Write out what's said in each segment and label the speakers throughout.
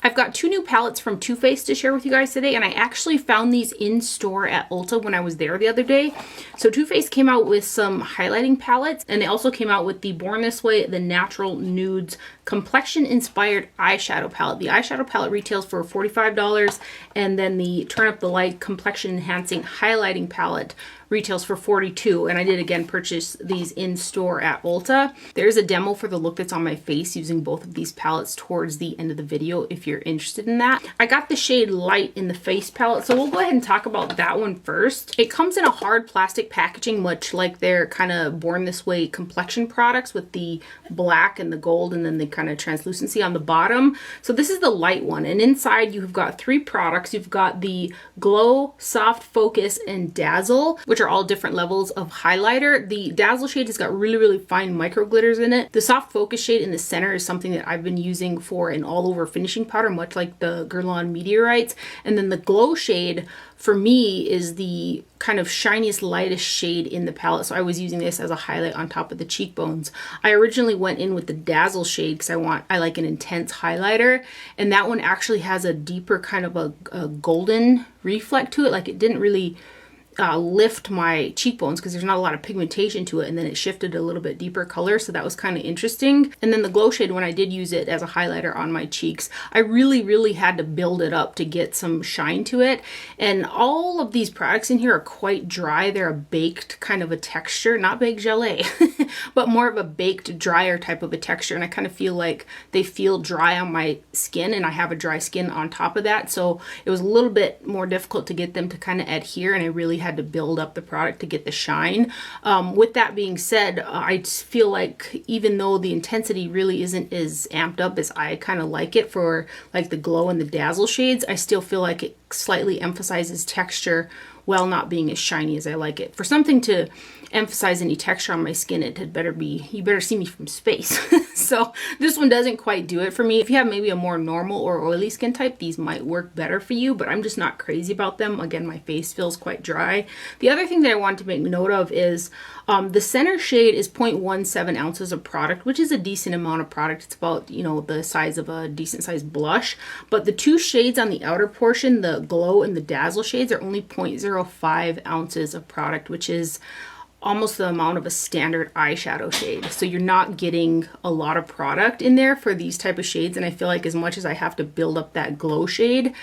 Speaker 1: I've got two new palettes from Too Faced to share with you guys today, and I actually found these in store at Ulta when I was there the other day. So Too Faced came out with some highlighting palettes, and they also came out with the Born This Way, the Natural Nudes Complexion-Inspired Eyeshadow Palette. The eyeshadow palette retails for $45, and then the Turn Up the Light Complexion-Enhancing Highlighting Palette retails for $42, and I did again purchase these in store at Ulta. There's a demo for the look that's on my face using both of these palettes towards the end of the video if you're interested in that. I got the shade Light in the face palette, so we'll go ahead and talk about that one first. It comes in a hard plastic packaging, much like their kind of Born This Way complexion products with the black and the gold and then the kind of translucency on the bottom. So this is the light one, and inside you've got three products. You've got the Glow, Soft Focus, and Dazzle, which are all different levels of highlighter. The Dazzle shade has got really, really fine micro glitters in it. The Soft Focus shade in the center is something that I've been using for an all-over finishing powder, much like the Guerlain Meteorites. And then the Glow shade for me is the kind of shiniest, lightest shade in the palette. So I was using this as a highlight on top of the cheekbones. I originally went in with the Dazzle shade because I like an intense highlighter. And that one actually has a deeper kind of a golden reflect to it. Like it didn't really lift my cheekbones because there's not a lot of pigmentation to it, and then it shifted a little bit deeper color, so that was kind of interesting. And then the Glow shade, when I did use it as a highlighter on my cheeks, I really had to build it up to get some shine to it. And all of these products in here are quite dry. They're a baked kind of a texture, not baked gelée, but more of a baked, drier type of a texture, and I kind of feel like they feel dry on my skin, and I have a dry skin on top of that, so it was a little bit more difficult to get them to kind of adhere, and I really had to build up the product to get the shine. With that being said, I feel like even though the intensity really isn't as amped up as I kind of like it for like the Glow and the Dazzle shades, I still feel like it slightly emphasizes texture while not being as shiny as I like it. For something to emphasize any texture on my skin, it had better be, you better see me from space. So this one doesn't quite do it for me. If you have maybe a more normal or oily skin type, these might work better for you, but I'm just not crazy about them. Again, my face feels quite dry. The other thing that I wanted to make note of is the center shade is 0.17 ounces of product, which is a decent amount of product. It's about, you know, the size of a decent sized blush, but the two shades on the outer portion, the Glow and the Dazzle shades, are only 0.05 ounces of product, which is almost the amount of a standard eyeshadow shade. So you're not getting a lot of product in there for these type of shades, and I feel like as much as I have to build up that Glow shade,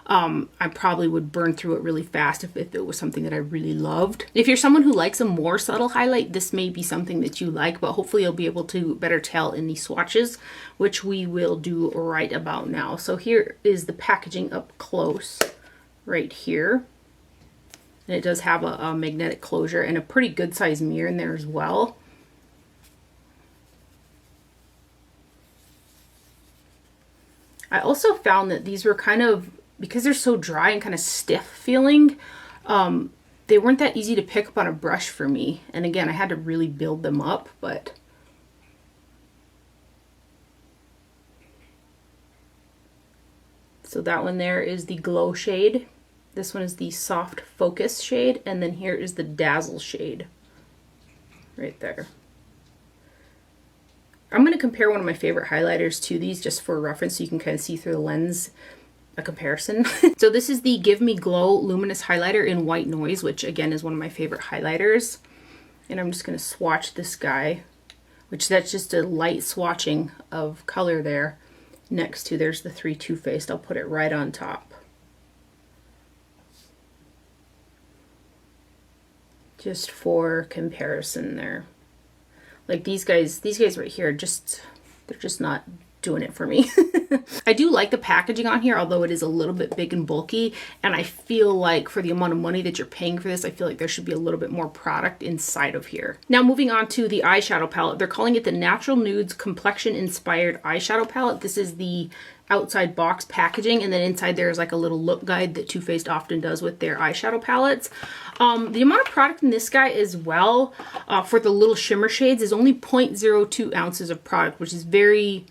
Speaker 1: I probably would burn through it really fast if it was something that I really loved. If you're someone who likes a more subtle highlight, this may be something that you like, but hopefully you'll be able to better tell in the swatches, which we will do right about now. So here is the packaging up close right here. And it does have a magnetic closure and a pretty good sized mirror in there as well. I also found that these were kind of, because they're so dry and kind of stiff feeling, they weren't that easy to pick up on a brush for me. And again, I had to really build them up, but so that one there is the Glow shade. This one is the Soft Focus shade, and then here is the Dazzle shade right there. I'm going to compare one of my favorite highlighters to these just for reference so you can kind of see through the lens a comparison. So this is the Give Me Glow Luminous Highlighter in White Noise, which again is one of my favorite highlighters. And I'm just going to swatch this guy, which that's just a light swatching of color there next to, there's the three Too Faced. I'll put it right on top. Just for comparison there. Like these guys right here, they're just not doing it for me. I do like the packaging on here, although it is a little bit big and bulky, and I feel like for the amount of money that you're paying for this, I feel like there should be a little bit more product inside of here. Now moving on to the eyeshadow palette. They're calling it the Natural Nudes Complexion-Inspired Eyeshadow Palette. This is the outside box packaging, and then inside there is like a little look guide that Too Faced often does with their eyeshadow palettes. The amount of product in this guy as well, for the little shimmer shades, is only 0.02 ounces of product, which is very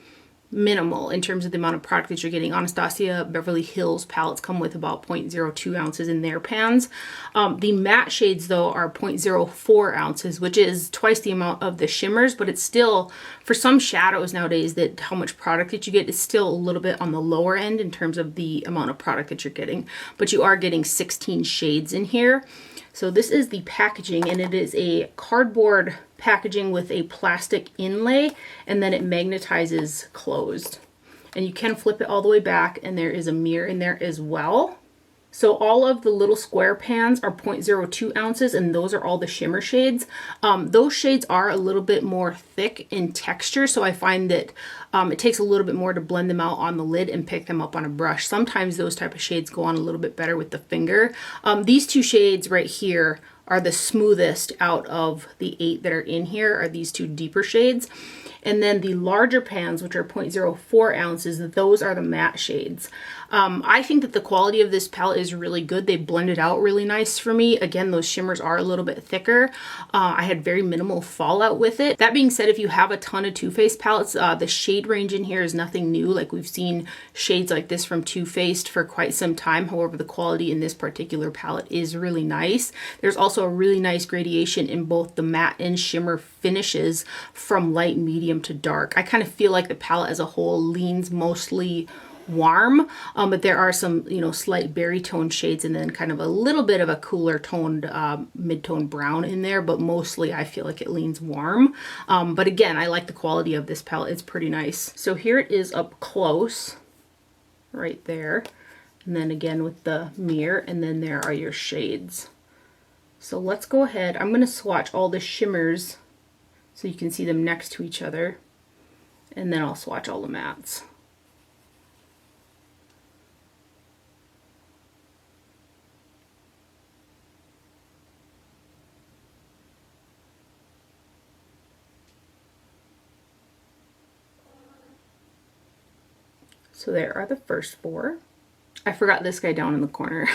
Speaker 1: minimal in terms of the amount of product that you're getting. Anastasia Beverly Hills palettes come with about 0.02 ounces in their pans. The matte shades though are 0.04 ounces, which is twice the amount of the shimmers, but it's still, for some shadows nowadays, that how much product that you get is still a little bit on the lower end in terms of the amount of product that you're getting, but you are getting 16 shades in here. So this is the packaging, and it is a cardboard packaging with a plastic inlay, and then it magnetizes closed. And you can flip it all the way back, and there is a mirror in there as well. So all of the little square pans are 0.02 ounces, and those are all the shimmer shades. Those shades are a little bit more thick in texture, so I find that it takes a little bit more to blend them out on the lid and pick them up on a brush. Sometimes those type of shades go on a little bit better with the finger. These two shades right here are the smoothest out of the 8 that are in here, are these two deeper shades. And then the larger pans, which are 0.04 ounces, those are the matte shades. I think that the quality of this palette is really good. They blended out really nice for me. Again, those shimmers are a little bit thicker. I had very minimal fallout with it. That being said, if you have a ton of Too Faced palettes, the shade range in here is nothing new. Like, we've seen shades like this from Too Faced for quite some time. However, the quality in this particular palette is really nice. There's also a really nice gradation in both the matte and shimmer finishes from light, medium to dark. I kind of feel like the palette as a whole leans mostly warm, but there are some, you know, slight berry tone shades and then kind of a little bit of a cooler toned mid-tone brown in there, but mostly I feel like it leans warm. But again, I like the quality of this palette. It's pretty nice. So here it is up close right there, and then again with the mirror, and then there are your shades. So let's go ahead. I'm going to swatch all the shimmers so you can see them next to each other, and then I'll swatch all the mattes. So there are the first 4. I forgot this guy down in the corner.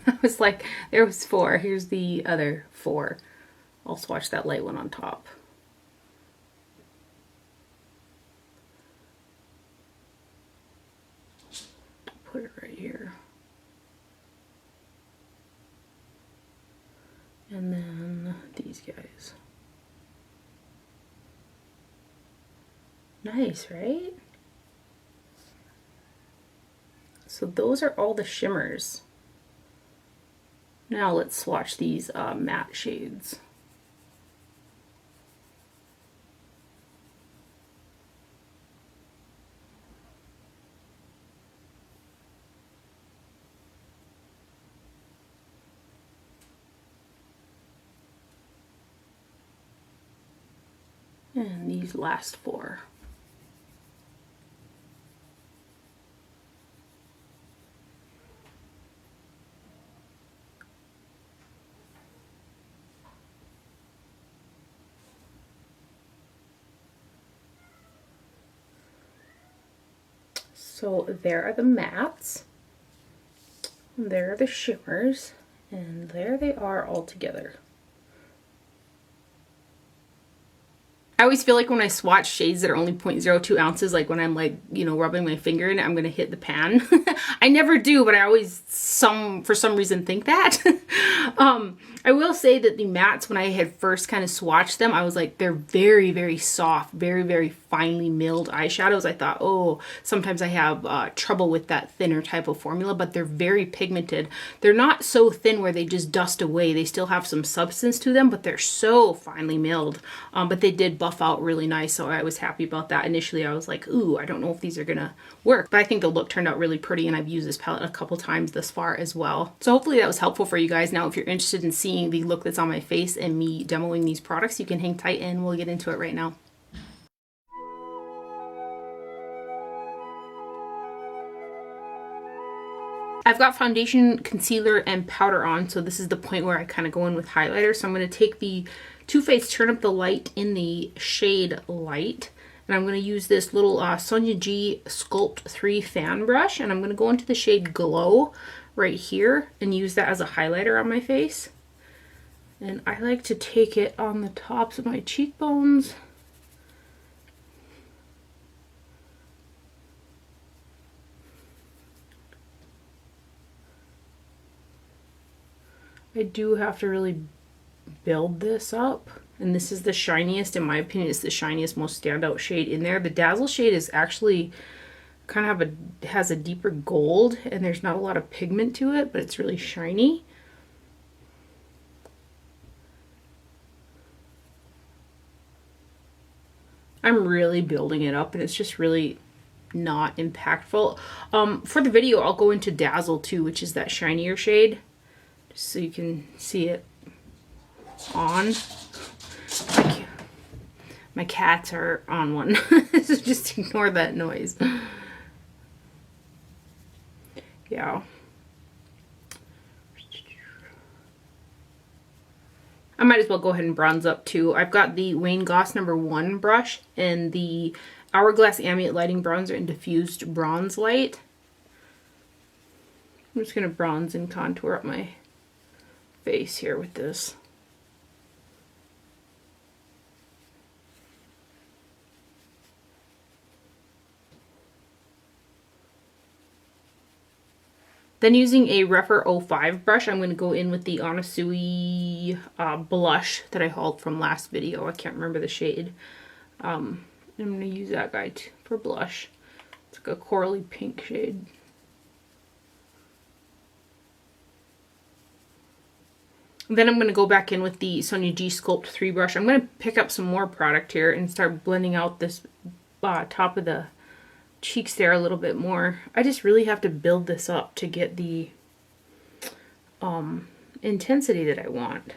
Speaker 1: I was like, there was 4. Here's the other 4. I'll swatch that light one on top. Put it right here. And then these guys. Nice, right? So those are all the shimmers. Now let's swatch these matte shades. And these last 4. So there are the mattes, there are the shimmers, and there they are all together. I always feel like when I swatch shades that are only 0.02 ounces, like when I'm like, you know, rubbing my finger in it, I'm going to hit the pan. I never do, but I always, for some reason, think that. I will say that the mattes, when I had first kind of swatched them, I was like, they're very, very soft, very, very finely milled eyeshadows. I thought, oh, sometimes I have trouble with that thinner type of formula, but they're very pigmented. They're not so thin where they just dust away. They still have some substance to them, but they're so finely milled. But they did buff out really nice, so I was happy about that. Initially, I was like, ooh, I don't know if these are gonna work, but I think the look turned out really pretty, and I've used this palette a couple times thus far as well. So hopefully that was helpful for you guys. Now, if you're interested in seeing the look that's on my face and me demoing these products, you can hang tight and we'll get into it right now. I've got foundation, concealer, and powder on, so this is the point where I kind of go in with highlighter. So I'm going to take the Too Faced Turn Up the Light in the shade Light, and I'm going to use this little Sonia G Sculpt 3 fan brush, and I'm going to go into the shade Glow right here and use that as a highlighter on my face. And I like to take it on the tops of my cheekbones I do have to really build this up. And this is the shiniest, in my opinion, it's the shiniest, most standout shade in there. The Dazzle shade is actually kind of has a deeper gold, and there's not a lot of pigment to it, but it's really shiny. I'm really building it up, and it's just really not impactful. For the video, I'll go into Dazzle too, which is that shinier shade, just so you can see it on. My cats are on one, so just ignore that noise. Yeah. I might as well go ahead and bronze up too. I've got the Wayne Goss #1 brush and the Hourglass Ambient Lighting Bronzer in Diffused Bronze Light. I'm just going to bronze and contour up my face here with this. Then using a Rephr 05 brush, I'm going to go in with the Anasui blush that I hauled from last video. I can't remember the shade. I'm going to use that guy for blush. It's like a corally pink shade. Then I'm going to go back in with the Sonia G Sculpt 3 brush. I'm going to pick up some more product here and start blending out this top of the cheeks there a little bit more. I just really have to build this up to get the intensity that I want.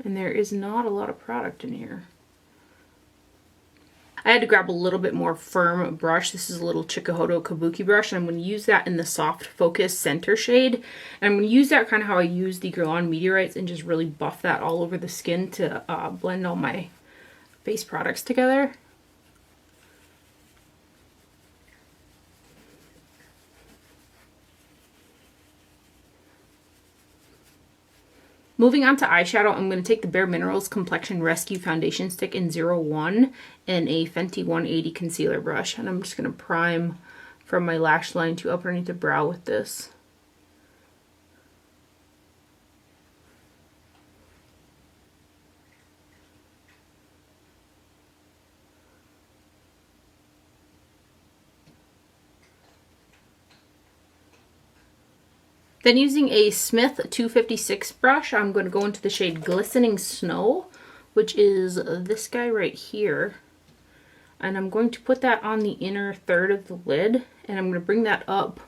Speaker 1: And there is not a lot of product in here. I had to grab a little bit more firm brush. This is a little Chikuhodo Kabuki brush, and I'm going to use that in the Soft Focus Center shade. And I'm going to use that kind of how I use the Guerlain Meteorites and just really buff that all over the skin to blend all my face products together. Moving on to eyeshadow, I'm going to take the Bare Minerals Complexion Rescue Foundation Stick in 01 and a Fenty 180 concealer brush. And I'm just going to prime from my lash line to underneath the brow with this. Then using a Smith 256 brush, I'm going to go into the shade Glistening Snow, which is this guy right here. And I'm going to put that on the inner third of the lid, and I'm going to bring that up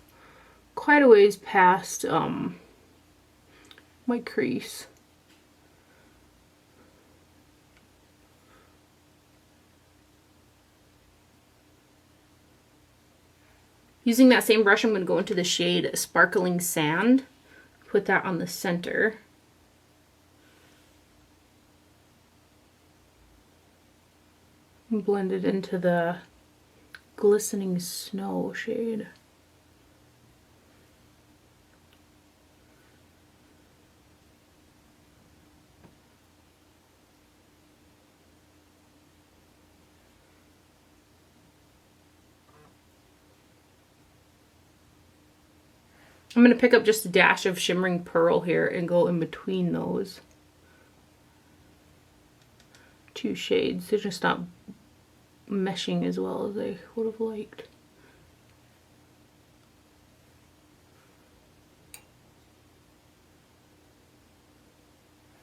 Speaker 1: quite a ways past my crease. Using that same brush, I'm going to go into the shade Sparkling Sand, put that on the center. And blend it into the Glistening Snow shade. I'm going to pick up just a dash of Shimmering Pearl here and go in between those two shades. They're just not meshing as well as I would have liked.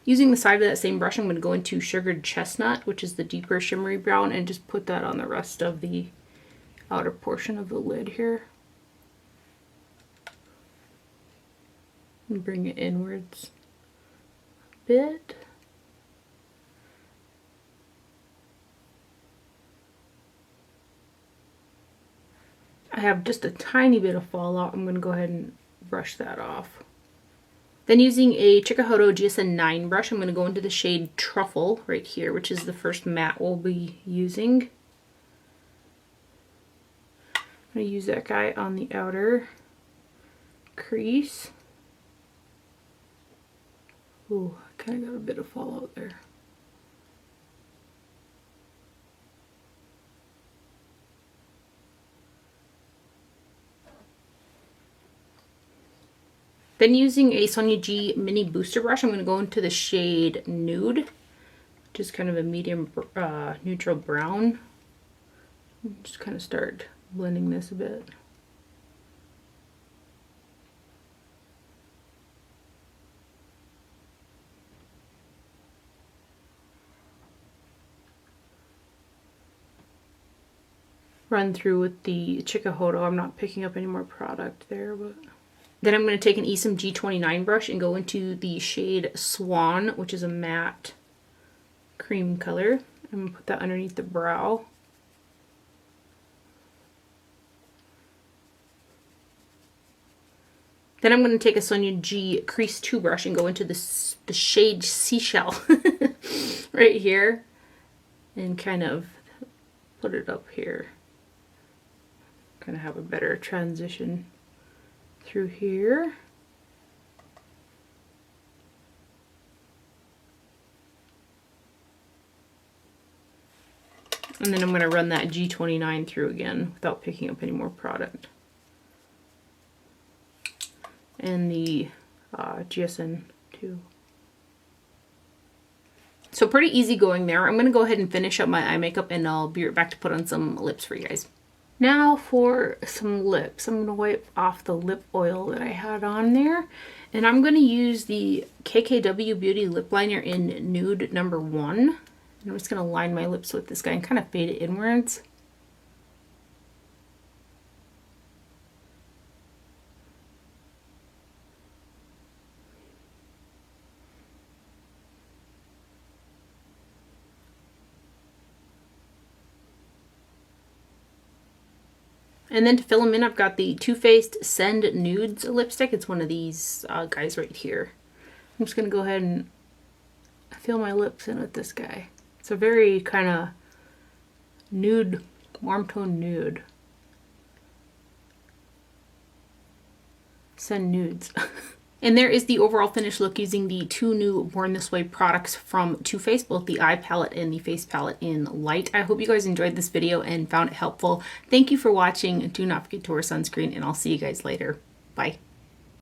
Speaker 1: Using the side of that same brush, I'm going to go into Sugared Chestnut, which is the deeper shimmery brown, and just put that on the rest of the outer portion of the lid here. And bring it inwards a bit. I have just a tiny bit of fallout. I'm going to go ahead and brush that off. Then using a Chikuhodo GSN 9 brush, I'm going to go into the shade Truffle right here, which is the first matte we'll be using. I'm going to use that guy on the outer crease. Ooh, I kind of got a bit of fallout there. Been using a Sonia G mini booster brush. I'm going to go into the shade Nude, which is kind of a medium neutral brown. Just kind of start blending this a bit. Run through with the Chikuhodo. I'm not picking up any more product there, but then I'm going to take an Esom G29 brush and go into the shade Swan, which is a matte cream color. I'm going to put that underneath the brow. Then I'm going to take a Sonia G Crease 2 brush and go into the shade Seashell right here and kind of put it up here. Kind of have a better transition through here. And then I'm going to run that G29 through again without picking up any more product. And the GSN 2. So pretty easy going there. I'm going to go ahead and finish up my eye makeup and I'll be right back to put on some lips for you guys. Now for some lips. I'm going to wipe off the lip oil that I had on there. And I'm going to use the KKW Beauty Lip Liner in Nude number 1. And I'm just going to line my lips with this guy and kind of fade it inwards. And then to fill them in, I've got the Too Faced Send Nudes lipstick. It's one of these guys right here. I'm just going to go ahead and fill my lips in with this guy. It's a very kind of nude, warm tone nude. Send Nudes. And there is the overall finished look using the 2 new Born This Way products from Too Faced, both the eye palette and the face palette in light. I hope you guys enjoyed this video and found it helpful. Thank you for watching. Do not forget to wear sunscreen, and I'll see you guys later. Bye.